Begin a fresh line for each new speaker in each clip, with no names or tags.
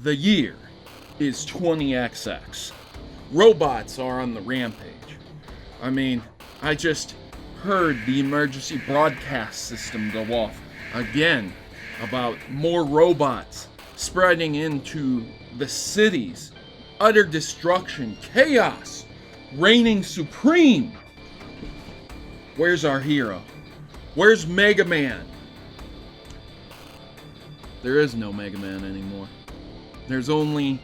The year is 20XX. Robots are on the rampage. I mean, I just heard the emergency broadcast system go off again about more robots spreading into the cities. Utter destruction, chaos, reigning supreme. Where's our hero? Where's Mega Man? There is no Mega Man anymore. There's only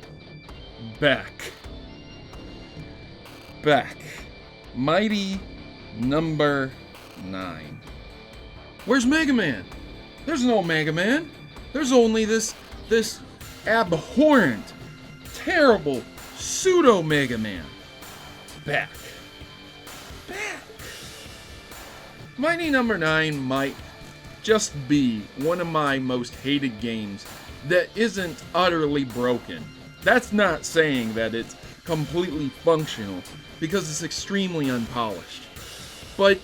Beck. Beck. Mighty number 9. Where's Mega Man? There's no Mega Man. There's only this abhorrent, terrible pseudo Mega Man. Beck. Beck. Mighty number 9 might just be one of my most hated games that isn't utterly broken. That's not saying that it's completely functional, because it's extremely unpolished. But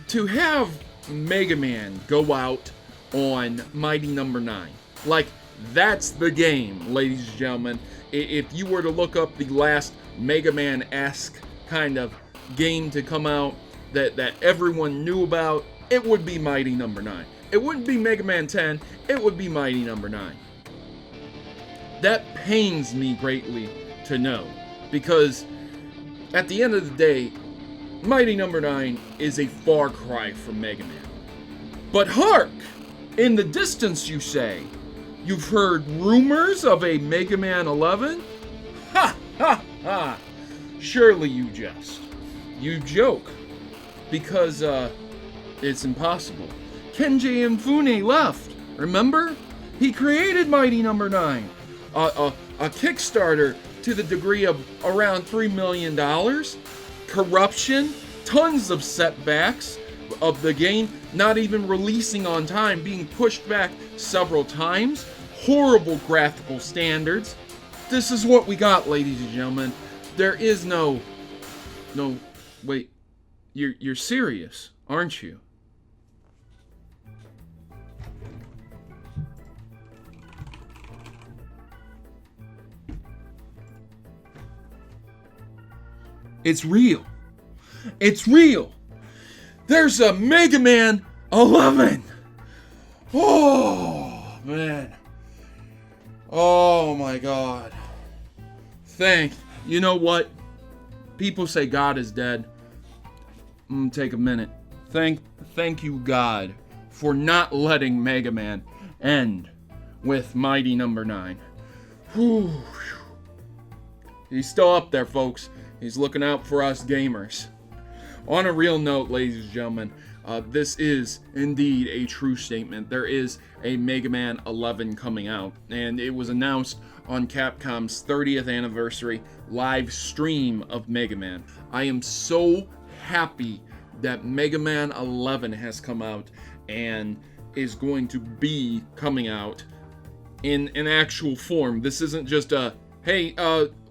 to have Mega Man go out on Mighty number 9, like, that's the game, ladies and gentlemen. If you were to look up the last Mega Man-esque kind of game to come out that everyone knew about, it would be Mighty number 9. It wouldn't be Mega Man 10, it would be Mighty number 9. That pains me greatly to know, because at the end of the day, Mighty number 9 is a far cry from Mega Man. But hark! In the distance, you say, you've heard rumors of a Mega Man 11? Ha ha ha! Surely you jest. You joke. Because, it's impossible. Kenji Inafune left, remember? He created Mighty number 9. A Kickstarter to the degree of around $3 million. Corruption, tons of setbacks of the game not even releasing on time, being pushed back several times. Horrible graphical standards. This is what we got, ladies and gentlemen. There is no, wait, you're serious, aren't you? It's real. It's real. There's a Mega Man 11. Oh, man. Oh, my God. You know what? People say God is dead. I'm gonna take a minute. Thank you, God, for not letting Mega Man end with Mighty number 9. Whew. He's still up there, folks. He's looking out for us gamers. On a real note, ladies and gentlemen, this is indeed a true statement. There is a Mega Man 11 coming out, and it was announced on Capcom's 30th anniversary live stream of Mega Man. I am so happy that Mega Man 11 has come out and is going to be coming out in an actual form. This isn't just a, hey,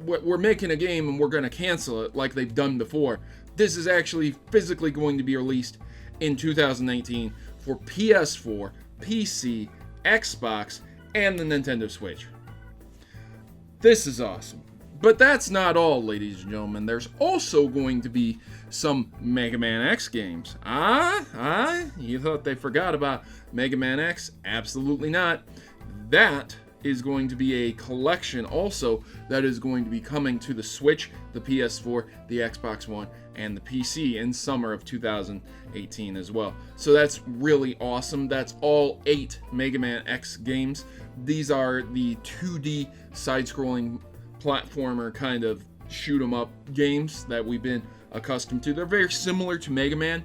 we're making a game and we're going to cancel it like they've done before. This is actually physically going to be released in 2018 for PS4, PC, Xbox, and the Nintendo Switch. This is awesome. But that's not all, ladies and gentlemen. There's also going to be some Mega Man X games. You thought they forgot about Mega Man X? Absolutely not. That is going to be a collection also that is going to be coming to the Switch, the PS4, the Xbox One, and the PC in summer of 2018 as well. So that's really awesome. That's all 8 Mega Man X games. These are the 2D side-scrolling platformer kind of shoot 'em up games that we've been accustomed to. They're very similar to Mega Man.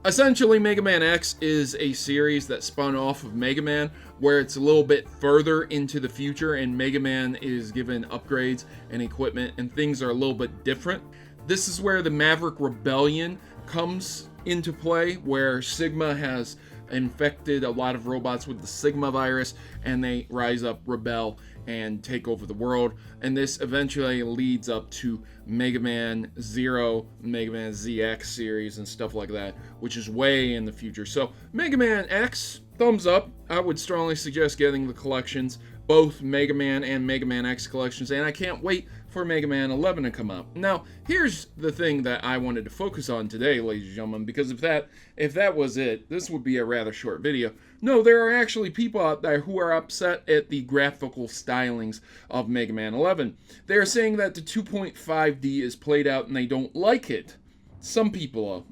Essentially, Mega Man X is a series that spun off of Mega Man, where it's a little bit further into the future and Mega Man is given upgrades and equipment and things are a little bit different. This is where the Maverick Rebellion comes into play, where Sigma has infected a lot of robots with the Sigma virus and they rise up, rebel, and take over the world. And this eventually leads up to Mega Man Zero, Mega Man ZX series and stuff like that, which is way in the future. So Mega Man X thumbs up. I would strongly suggest getting the collections, both Mega Man and Mega Man X collections, and I can't wait for Mega Man 11 to come out. Now, here's the thing that I wanted to focus on today, ladies and gentlemen, because if that was it, this would be a rather short video. No, there are actually people out there who are upset at the graphical stylings of Mega Man 11. They are saying that the 2.5D is played out and they don't like it. Some people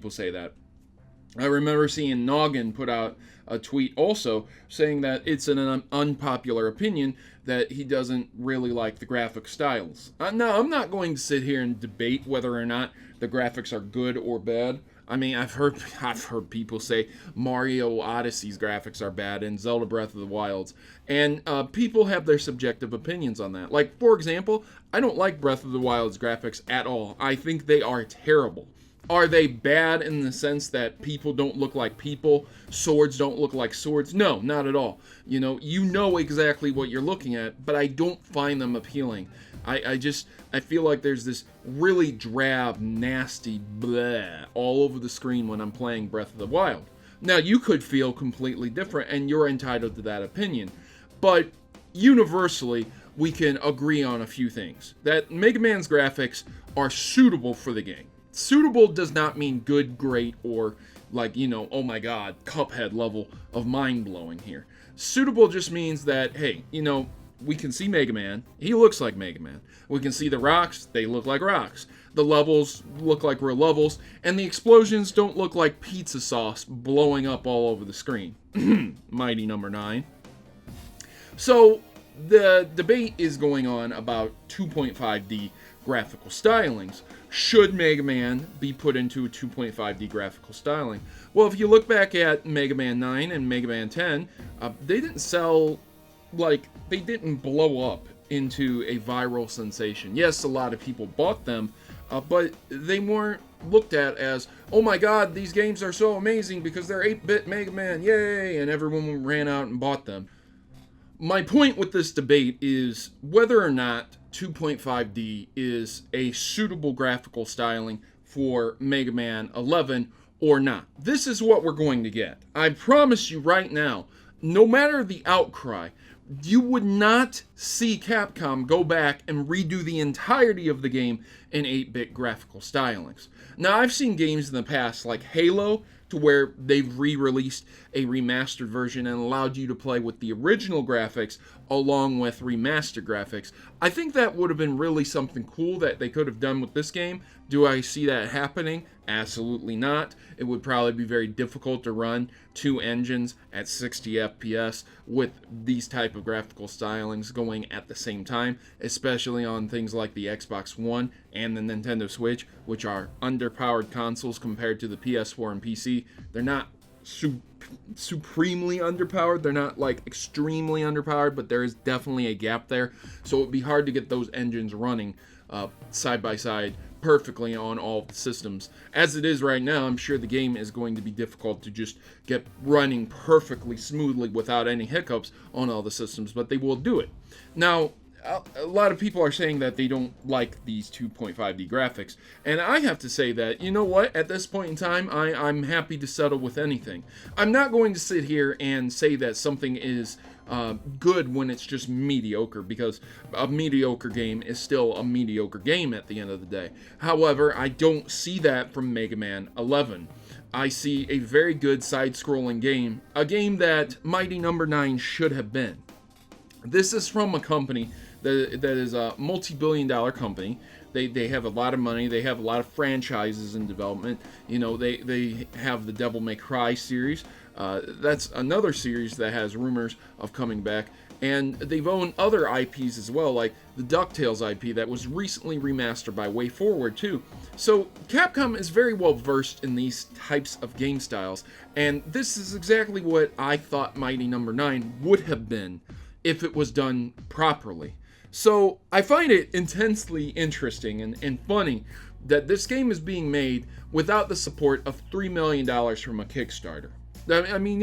say that. I remember seeing Noggin put out a tweet also saying that it's an unpopular opinion that he doesn't really like the graphic styles. Now, I'm not going to sit here and debate whether or not the graphics are good or bad. I mean, I've heard people say Mario Odyssey's graphics are bad and Zelda Breath of the Wild's, and people have their subjective opinions on that. Like, for example, I don't like Breath of the Wild's graphics at all. I think they are terrible. Are they bad in the sense that people don't look like people, swords don't look like swords? No, not at all. You know exactly what you're looking at, but I don't find them appealing. I feel like there's this really drab, nasty bleh all over the screen when I'm playing Breath of the Wild. Now, you could feel completely different, and you're entitled to that opinion. But universally, we can agree on a few things. That Mega Man's graphics are suitable for the game. Suitable does not mean good, great, or like, oh my god, Cuphead level of mind-blowing here. Suitable just means that, hey, we can see Mega Man. He looks like Mega Man. We can see the rocks. They look like rocks. The levels look like real levels. And the explosions don't look like pizza sauce blowing up all over the screen. Mighty number 9. So, the debate is going on about 2.5D graphical stylings. Should Mega Man be put into a 2.5D graphical styling? Well, if you look back at Mega Man 9 and Mega Man 10, they didn't sell, they didn't blow up into a viral sensation. Yes, a lot of people bought them, but they weren't looked at as, oh my god, these games are so amazing because they're 8-bit Mega Man, yay, and everyone ran out and bought them. My point with this debate is whether or not 2.5D is a suitable graphical styling for Mega Man 11 or not. This is what we're going to get. I promise you right now, no matter the outcry, you would not see Capcom go back and redo the entirety of the game in 8-bit graphical stylings. Now, I've seen games in the past like Halo, to where they've re-released a remastered version and allowed you to play with the original graphics along with remastered graphics. I think that would have been really something cool that they could have done with this game. Do I see that happening? Absolutely not. It would probably be very difficult to run two engines at 60 FPS with these type of graphical stylings going at the same time, especially on things like the Xbox One and the Nintendo Switch, which are underpowered consoles compared to the PS4 and PC. They're not supremely underpowered. They're not extremely underpowered, but there is definitely a gap there. So it would be hard to get those engines running side by side perfectly on all the systems. As it is right now, I'm sure the game is going to be difficult to just get running perfectly smoothly without any hiccups on all the systems, but they will do it. Now, a lot of people are saying that they don't like these 2.5D graphics, and I have to say that, you know what, at this point in time, I'm happy to settle with anything. I'm not going to sit here and say that something is good when it's just mediocre, because a mediocre game is still a mediocre game at the end of the day. However, I don't see that from Mega Man 11. I see a very good side-scrolling game, a game that Mighty Number 9 should have been. This is from a company that is a multi-billion-dollar company. They have a lot of money. They have a lot of franchises in development. They have the Devil May Cry series. That's another series that has rumors of coming back. And they've owned other IPs as well, like the DuckTales IP that was recently remastered by WayForward too. So Capcom is very well versed in these types of game styles, and this is exactly what I thought Mighty Number 9 would have been if it was done properly. So I find it intensely interesting and funny that this game is being made without the support of $3 million from a Kickstarter. I mean,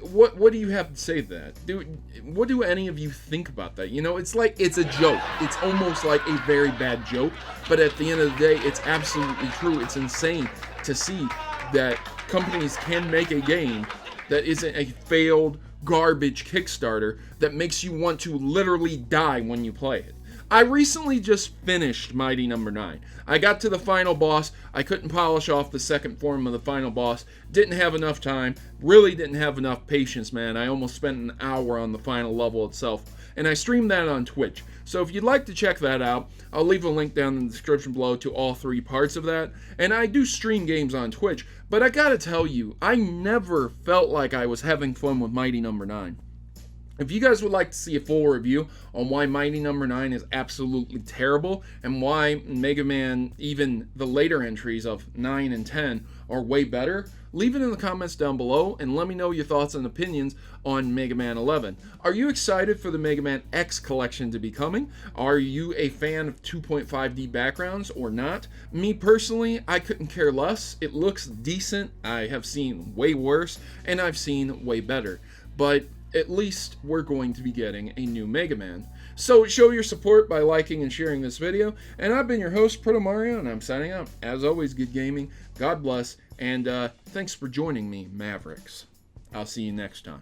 what do you have to say to that? What do any of you think about that? It's like it's a joke. It's almost like a very bad joke, but at the end of the day, it's absolutely true. It's insane to see that companies can make a game that isn't a failed garbage Kickstarter that makes you want to literally die when you play it. I recently just finished Mighty Number 9. I got to the final boss. I couldn't polish off the second form of the final boss. Didn't have enough time. Really didn't have enough patience, man. I almost spent an hour on the final level itself. And I streamed that on Twitch. So if you'd like to check that out, I'll leave a link down in the description below to all 3 parts of that. And I do stream games on Twitch, but I gotta tell you, I never felt like I was having fun with Mighty Number 9. If you guys would like to see a full review on why Mighty Number 9 is absolutely terrible and why Mega Man, even the later entries of 9 and 10, are way better, leave it in the comments down below and let me know your thoughts and opinions on Mega Man 11. Are you excited for the Mega Man X collection to be coming? Are you a fan of 2.5D backgrounds or not? Me personally, I couldn't care less. It looks decent. I have seen way worse and I've seen way better. But at least we're going to be getting a new Mega Man. So show your support by liking and sharing this video. And I've been your host, Protomario, and I'm signing out. As always, good gaming, God bless, and thanks for joining me, Mavericks. I'll see you next time.